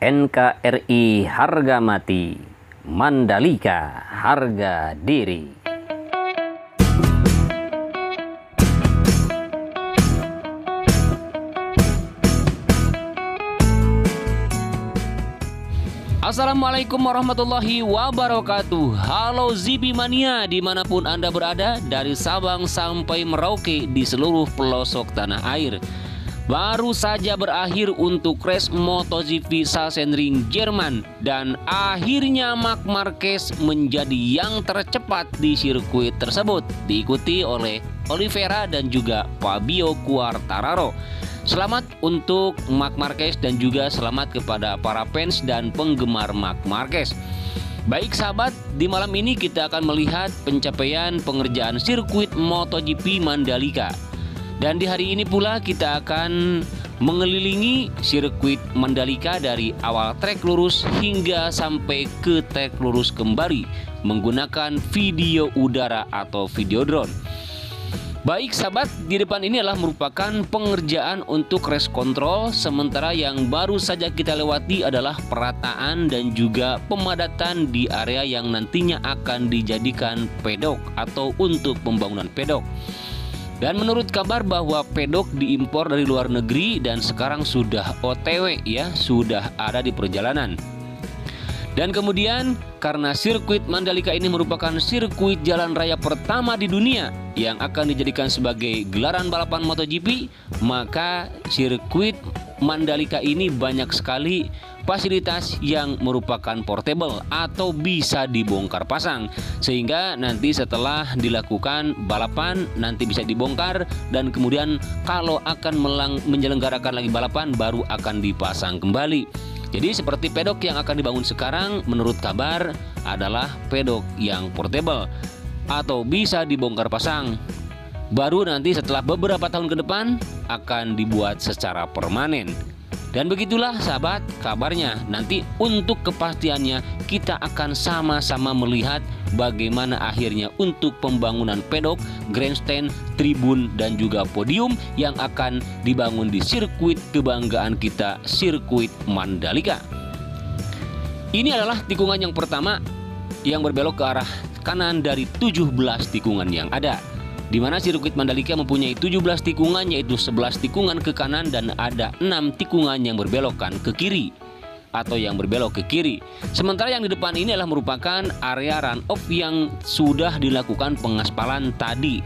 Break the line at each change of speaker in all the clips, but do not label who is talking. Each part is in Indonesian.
NKRI harga mati, Mandalika harga diri. Assalamualaikum warahmatullahi wabarakatuh. Halo ZB Mania dimanapun Anda berada, dari Sabang sampai Merauke di seluruh pelosok tanah air. Baru saja berakhir untuk race MotoGP Sachsenring Jerman, dan akhirnya Marc Marquez menjadi yang tercepat di sirkuit tersebut, diikuti oleh Oliveira dan juga Fabio Quartararo. Selamat untuk Marc Marquez dan juga selamat kepada para fans dan penggemar Marc Marquez. Baik sahabat, di malam ini kita akan melihat pencapaian pengerjaan sirkuit MotoGP Mandalika. Dan di hari ini pula kita akan mengelilingi sirkuit Mandalika dari awal trek lurus hingga sampai ke trek lurus kembali menggunakan video udara atau video drone. Baik sahabat, di depan ini adalah merupakan pengerjaan untuk race control, sementara yang baru saja kita lewati adalah perataan dan juga pemadatan di area yang nantinya akan dijadikan pedok atau untuk pembangunan pedok. Dan menurut kabar bahwa pedok diimpor dari luar negeri dan sekarang sudah OTW ya, sudah ada di perjalanan. Dan kemudian karena sirkuit Mandalika ini merupakan sirkuit jalan raya pertama di dunia yang akan dijadikan sebagai gelaran balapan MotoGP, maka sirkuit Mandalika ini banyak sekali fasilitas yang merupakan portable atau bisa dibongkar pasang, sehingga nanti setelah dilakukan balapan nanti bisa dibongkar dan kemudian kalau akan menyelenggarakan lagi balapan baru akan dipasang kembali. Jadi seperti pedok yang akan dibangun sekarang menurut kabar adalah pedok yang portable atau bisa dibongkar pasang. Baru nanti setelah beberapa tahun ke depan akan dibuat secara permanen. Dan begitulah sahabat kabarnya. Nanti untuk kepastiannya kita akan sama-sama melihat bagaimana akhirnya untuk pembangunan pedok, grandstand, tribun dan juga podium yang akan dibangun di sirkuit kebanggaan kita, sirkuit Mandalika. Ini adalah tikungan yang pertama yang berbelok ke arah kanan dari 17 tikungan yang ada, di mana sirkuit Mandalika mempunyai 17 tikungan, yaitu 11 tikungan ke kanan dan ada 6 tikungan yang berbelokkan ke kiri atau yang berbelok ke kiri. Sementara yang di depan ini adalah merupakan area run-off yang sudah dilakukan pengaspalan tadi,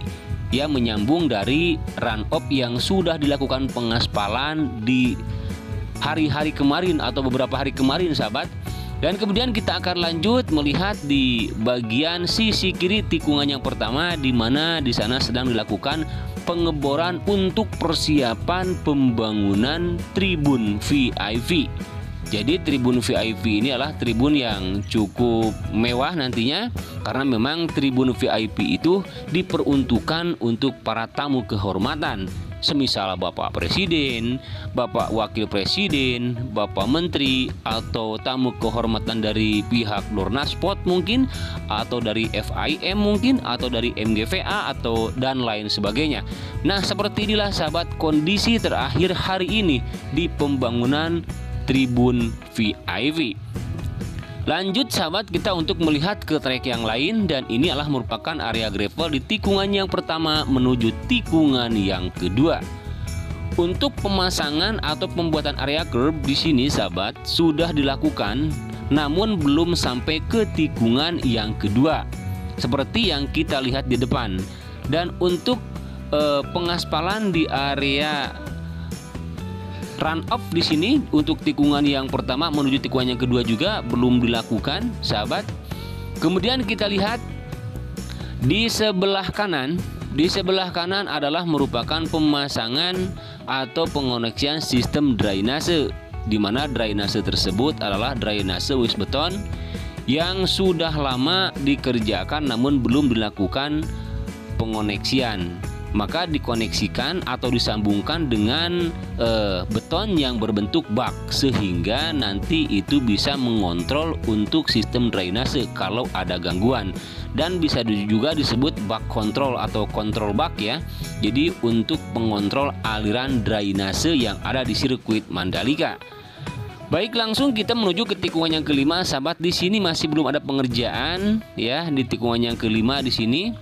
ya, menyambung dari run-off yang sudah dilakukan pengaspalan di hari-hari kemarin atau beberapa hari kemarin sahabat. Dan kemudian kita akan lanjut melihat di bagian sisi kiri tikungan yang pertama, di mana di sana sedang dilakukan pengeboran untuk persiapan pembangunan tribun VIP. Jadi tribun VIP ini adalah tribun yang cukup mewah nantinya, karena memang tribun VIP itu diperuntukkan untuk para tamu kehormatan. Semisal Bapak Presiden, Bapak Wakil Presiden, Bapak Menteri, atau tamu kehormatan dari pihak Dornasport mungkin, atau dari FIM mungkin, atau dari MGVA, atau dan lain sebagainya. Nah, seperti inilah sahabat kondisi terakhir hari ini di pembangunan tribun VIP. Lanjut sahabat kita untuk melihat ke trek yang lain, dan ini adalah merupakan area gravel di tikungan yang pertama menuju tikungan yang kedua. Untuk pemasangan atau pembuatan area curb di sini sahabat sudah dilakukan, namun belum sampai ke tikungan yang kedua seperti yang kita lihat di depan. Dan untuk pengaspalan di area run off di sini untuk tikungan yang pertama menuju tikungan yang kedua juga belum dilakukan, sahabat. Kemudian kita lihat di sebelah kanan. Di sebelah kanan adalah merupakan pemasangan atau pengoneksian sistem drainase, di mana drainase tersebut adalah drainase wis beton yang sudah lama dikerjakan namun belum dilakukan pengoneksian. maka dikoneksikan atau disambungkan dengan beton yang berbentuk bak, sehingga nanti itu bisa mengontrol untuk sistem drainase kalau ada gangguan, dan bisa juga disebut bak kontrol atau kontrol bak ya. Jadi untuk pengontrol aliran drainase yang ada di sirkuit Mandalika. Baik, langsung kita menuju ke tikungan yang kelima, sahabat. Di sini masih belum ada pengerjaan ya di tikungan yang kelima di sini.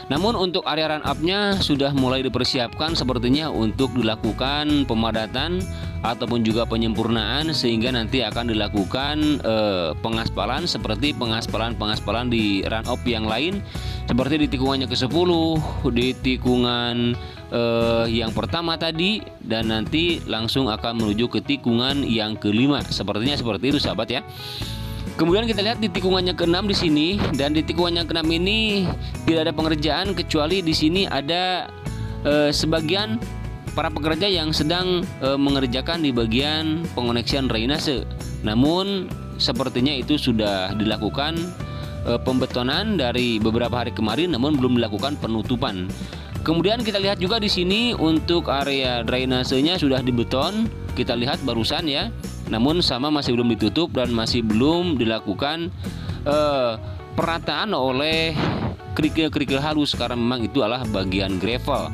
Namun untuk area run up-nya sudah mulai dipersiapkan sepertinya untuk dilakukan pemadatan ataupun juga penyempurnaan, sehingga nanti akan dilakukan pengaspalan seperti pengaspalan di run up yang lain, seperti di tikungannya ke-10, di tikungan yang pertama tadi, dan nanti langsung akan menuju ke tikungan yang kelima. Sepertinya seperti itu, sahabat ya. Kemudian kita lihat di tikungannya ke-6 di sini, dan di tikungannya ke-6 ini tidak ada pengerjaan, kecuali di sini ada sebagian para pekerja yang sedang mengerjakan di bagian pengoneksian drainase. Namun sepertinya itu sudah dilakukan pembetonan dari beberapa hari kemarin, namun belum dilakukan penutupan. Kemudian kita lihat juga di sini untuk area drainasenya sudah dibeton, kita lihat barusan ya. Namun sama masih belum ditutup dan masih belum dilakukan perataan oleh kerikil-kerikil halus, karena memang itu adalah bagian gravel.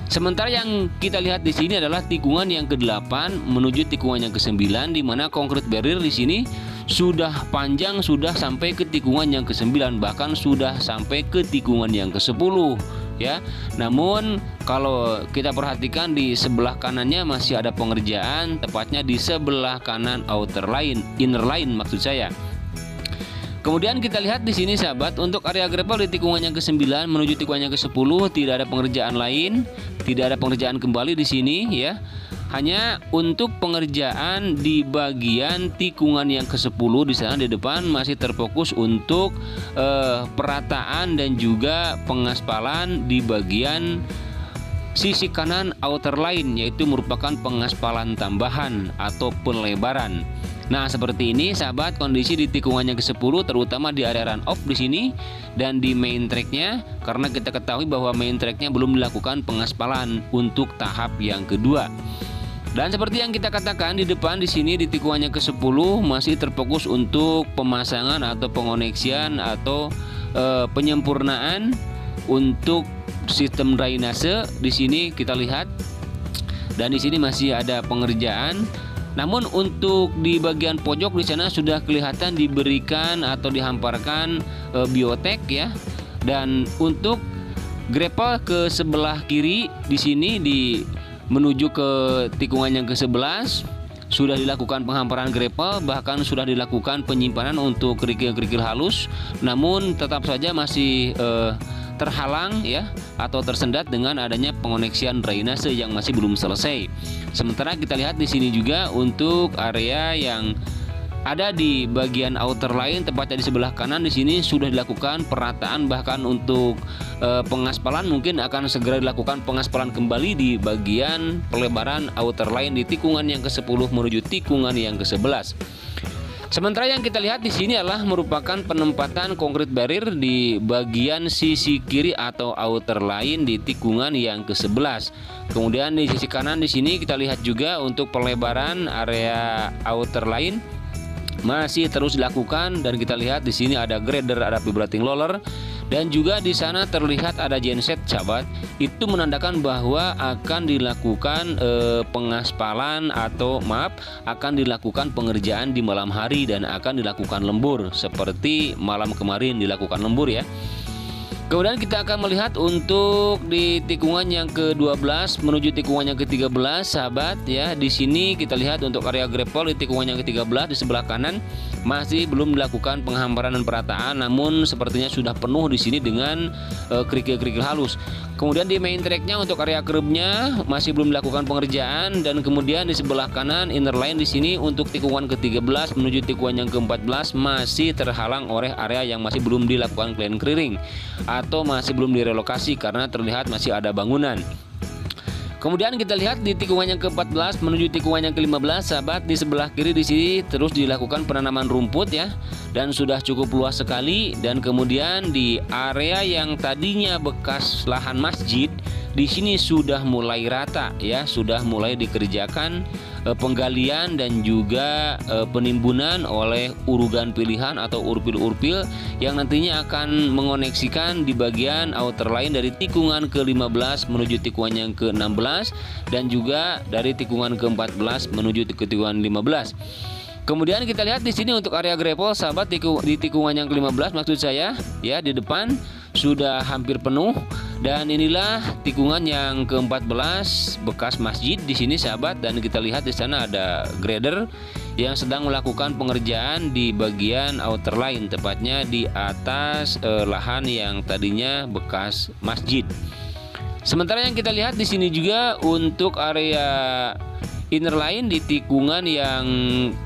Sementara yang kita lihat di sini adalah tikungan yang ke-8 menuju tikungan yang ke-9, di mana konkrit barrier di sini sudah panjang, sudah sampai ke tikungan yang ke-9, bahkan sudah sampai ke tikungan yang ke-10 ya. Namun kalau kita perhatikan di sebelah kanannya masih ada pengerjaan, tepatnya di sebelah kanan outer line, inner line maksud saya. Kemudian kita lihat di sini, sahabat, untuk area gravel di tikungan yang ke-9 menuju tikungan yang ke-10 tidak ada pengerjaan lain, tidak ada pengerjaan kembali di sini ya. Hanya untuk pengerjaan di bagian tikungan yang ke-10 di sana di depan masih terfokus untuk perataan dan juga pengaspalan di bagian sisi kanan outer line, yaitu merupakan pengaspalan tambahan atau pelebaran. Nah, seperti ini, sahabat, kondisi di tikungan yang ke-10 terutama di area run off di sini dan di main tracknya, karena kita ketahui bahwa main tracknya belum dilakukan pengaspalan untuk tahap yang kedua. Dan seperti yang kita katakan di depan di sini di tikungannya ke-10 masih terfokus untuk pemasangan atau pengoneksian atau penyempurnaan untuk sistem drainase. Di sini kita lihat, dan di sini masih ada pengerjaan. Namun untuk di bagian pojok di sana sudah kelihatan diberikan atau dihamparkan biotek ya. Dan untuk gravel ke sebelah kiri di sini menuju ke tikungan yang ke-11 sudah dilakukan penghamparan gravel, bahkan sudah dilakukan penyimpanan untuk kerikil-kerikil halus. Namun tetap saja masih terhalang ya atau tersendat dengan adanya pengoneksian drainase yang masih belum selesai. Sementara kita lihat di sini juga untuk area yang ada di bagian outer line, tepatnya di sebelah kanan di sini sudah dilakukan perataan, bahkan untuk pengaspalan mungkin akan segera dilakukan pengaspalan kembali di bagian pelebaran outer line di tikungan yang ke-10 menuju tikungan yang ke-11. Sementara yang kita lihat di sini adalah merupakan penempatan konkrit barrier di bagian sisi kiri atau outer line di tikungan yang ke-11. Kemudian di sisi kanan di sini kita lihat juga untuk pelebaran area outer line masih terus dilakukan, dan kita lihat di sini ada grader, ada vibrating roller, dan juga di sana terlihat ada genset, sahabat. Itu menandakan bahwa akan dilakukan pengaspalan atau akan dilakukan pengerjaan di malam hari dan akan dilakukan lembur seperti malam kemarin dilakukan lembur ya. Kemudian kita akan melihat untuk di tikungan yang ke-12 menuju tikungan yang ke-13, sahabat ya. Di sini kita lihat untuk area gravel di tikungan yang ke-13 di sebelah kanan masih belum dilakukan penghamparan dan perataan, namun sepertinya sudah penuh di sini dengan kerikil-kerikil halus. Kemudian di main tracknya untuk area kerbnya masih belum dilakukan pengerjaan, dan kemudian di sebelah kanan inner line di sini untuk tikungan ke-13 menuju tikungan yang ke-14 masih terhalang oleh area yang masih belum dilakukan clearing atau masih belum direlokasi karena terlihat masih ada bangunan. Kemudian kita lihat di tikungan yang ke-14 menuju tikungan yang ke-15, sahabat, di sebelah kiri di sini terus dilakukan penanaman rumput ya, dan sudah cukup luas sekali. Dan kemudian di area yang tadinya bekas lahan masjid di sini sudah mulai rata ya, sudah mulai dikerjakan penggalian dan juga penimbunan oleh urugan pilihan atau urpil-urpil yang nantinya akan mengoneksikan di bagian outer line dari tikungan ke-15 menuju tikungan yang ke-16 dan juga dari tikungan ke-14 menuju ke tikungan 15. Kemudian kita lihat di sini untuk area gravel, sahabat, di tikungan yang ke-15 maksud saya ya, di depan sudah hampir penuh. Dan inilah tikungan yang ke-14 bekas masjid di sini, sahabat, dan kita lihat di sana ada grader yang sedang melakukan pengerjaan di bagian outer line, tepatnya di atas lahan yang tadinya bekas masjid. Sementara yang kita lihat di sini juga untuk area inner line di tikungan yang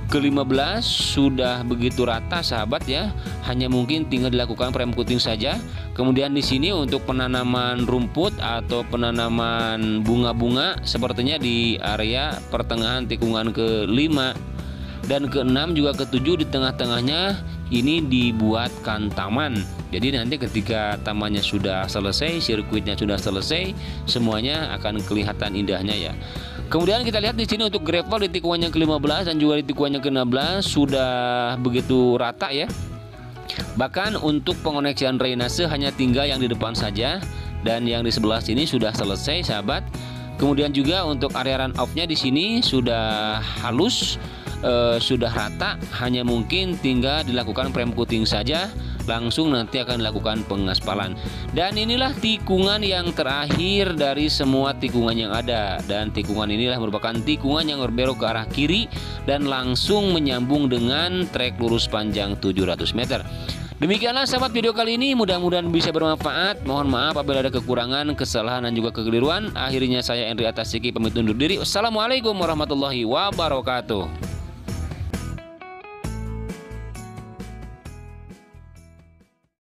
ke-15 sudah begitu rata, sahabat ya. Hanya mungkin tinggal dilakukan prem coating saja. Kemudian di sini untuk penanaman rumput atau penanaman bunga-bunga sepertinya di area pertengahan tikungan ke-5 dan ke-6 juga ke-7 di tengah-tengahnya ini dibuatkan taman. Jadi nanti ketika tamannya sudah selesai, sirkuitnya sudah selesai, semuanya akan kelihatan indahnya ya. Kemudian kita lihat di sini untuk gravel di tikungan yang ke-15 dan juga di tikungan yang ke-16 sudah begitu rata ya. Bahkan untuk pengoneksian drainase hanya tinggal yang di depan saja, dan yang di sebelah sini sudah selesai, sahabat. Kemudian juga untuk area run off-nya di sini sudah halus, sudah rata, hanya mungkin tinggal dilakukan prem coating saja, langsung nanti akan dilakukan pengaspalan. Dan inilah tikungan yang terakhir dari semua tikungan yang ada, dan tikungan inilah merupakan tikungan yang berbelok ke arah kiri dan langsung menyambung dengan trek lurus panjang 700 meter. Demikianlah sahabat video kali ini, mudah-mudahan bisa bermanfaat. Mohon maaf apabila ada kekurangan, kesalahan dan juga kekeliruan. Akhirnya saya Endri Atasiki pamit undur diri. Wassalamualaikum warahmatullahi wabarakatuh.